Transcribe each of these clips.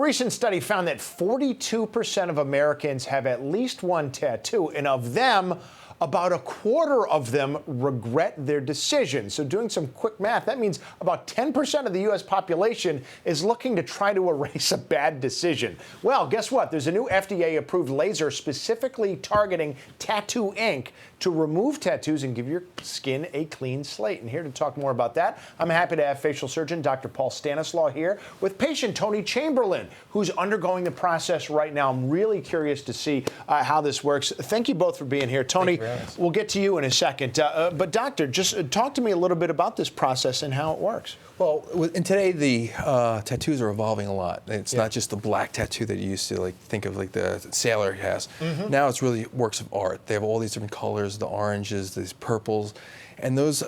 recent study found that 42% of Americans have at least one tattoo, and of them, about a quarter of them regret their decision. So doing some quick math, that means about 10% of the U.S. population is looking to try to erase a bad decision. Well, guess what? There's a new FDA-approved laser specifically targeting tattoo ink to remove tattoos and give your skin a clean slate. And here to talk more about that, I'm happy to have facial surgeon Dr. Paul Stanislaw here with patient Tony Chamberlain, who's undergoing the process right now. I'm really curious to see how this works. Thank you both for being here. Tony, we'll get to you in a second. But doctor, just talk to me a little bit about this process and how it works. Well, and today the tattoos are evolving a lot. It's not just the black tattoo that you used to think of, like the sailor has. Now it's really works of art. They have all these different colors, the oranges, these purples, and those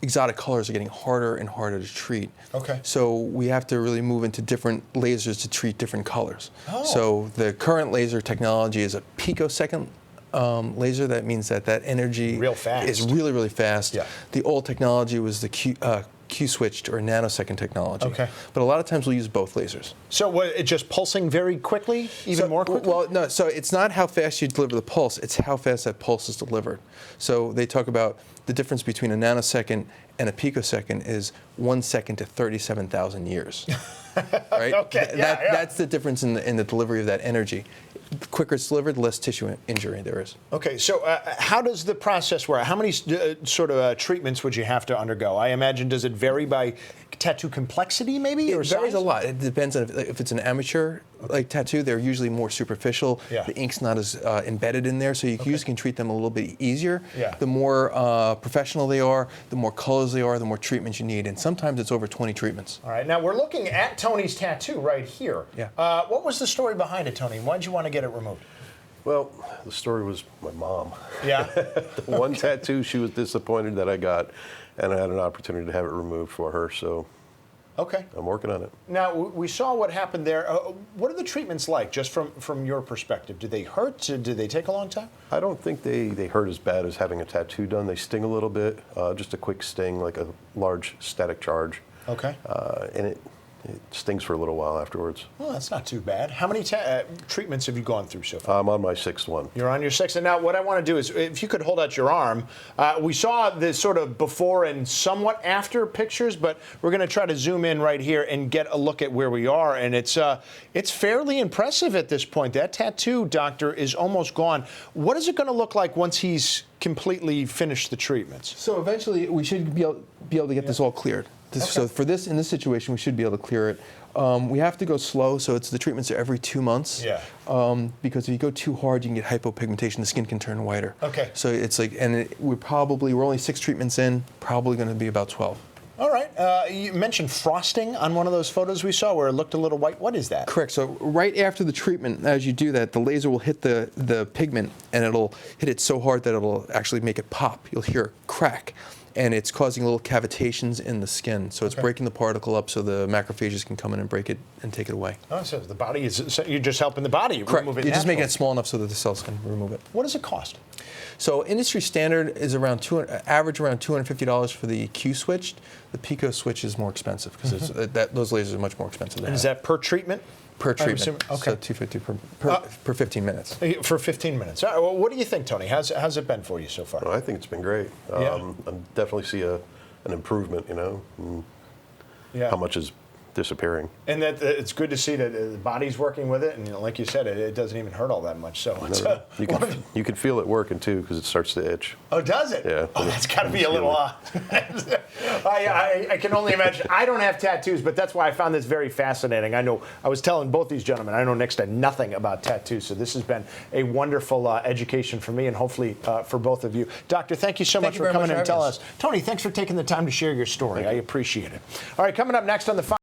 exotic colors are getting harder and harder to treat. Okay. So we have to really move into different lasers to treat different colors. Oh. So the current laser technology is a picosecond laser. That means that energy is really, really fast. Yeah. The old technology was the Q-switched or nanosecond technology. Okay. But a lot of times we'll use both lasers. So what, it's just pulsing very quickly, more quickly? Well, no, so it's not how fast you deliver the pulse, it's how fast that pulse is delivered. So they talk about the difference between a nanosecond and a picosecond is 1 second to 37,000 years. Right? Okay. That's the difference in the delivery of that energy. The quicker it's delivered, the less tissue injury there is. Okay, so how does the process work? How many sort of treatments would you have to undergo? I imagine, does it vary by tattoo complexity, maybe? It varies a lot. It depends on if it's an amateur tattoo, they're usually more superficial. Yeah. The ink's not as embedded in there, so you usually can treat them a little bit easier. Yeah. The more professional they are, the more colors they are, the more treatments you need, and sometimes it's over 20 treatments. All right, now we're looking at Tony's tattoo right here. Yeah. What was the story behind it, Tony? Why did you want to get it removed? Well, the story was my mom. Yeah. The one tattoo she was disappointed that I got, and I had an opportunity to have it removed for her, so okay. I'm working on it. Now, we saw what happened there. What are the treatments like, just from your perspective? Do they hurt? Do they take a long time? I don't think they hurt as bad as having a tattoo done. They sting a little bit, just a quick sting, like a large static charge. Okay. And it stings for a little while afterwards. Well, that's not too bad. How many treatments have you gone through so far? I'm on my 6th one. You're on your 6th. And now what I want to do is, if you could hold out your arm, we saw the sort of before and somewhat after pictures, but we're going to try to zoom in right here and get a look at where we are. And it's fairly impressive at this point. That tattoo, doctor, is almost gone. What is it going to look like once he's completely finished the treatments? So eventually we should be able to get this all cleared. So in this situation, we should be able to clear it. We have to go slow, so the treatments are every 2 months. Yeah. Because if you go too hard, you can get hypopigmentation. The skin can turn whiter. Okay. So it's like, and we're only 6 treatments in, probably going to be about 12. All right. You mentioned frosting on one of those photos we saw where it looked a little white. What is that? Correct. So right after the treatment, as you do that, the laser will hit the pigment, and it'll hit it so hard that it'll actually make it pop. You'll hear a crack. And it's causing little cavitations in the skin. So it's breaking the particle up so the macrophages can come in and break it and take it away. Oh, so the body you're just helping the body remove it. You're just making it small enough so that the cells can remove it. What does it cost? So industry standard is average around $250 for the Q-switched. The Pico switch is more expensive because those lasers are much more expensive. And is that per treatment? Per treatment. Okay. So $250 per 15 minutes. For 15 minutes. All right, well, what do you think, Tony? How's it been for you so far? Well, I think it's been great. I definitely see an improvement, how much is disappearing. And that it's good to see that the body's working with it, and like you said, it doesn't even hurt all that much. So you can feel it working too because it starts to itch. Oh, does it? Yeah. Oh, that's got to be a little. I can only imagine. I don't have tattoos, but that's why I found this very fascinating. I was telling both these gentlemen, I know next to nothing about tattoos, so this has been a wonderful education for me and hopefully for both of you. Doctor, thank you so much for coming in and telling us. Tony, thanks for taking the time to share your story. I appreciate it. All right, coming up next on the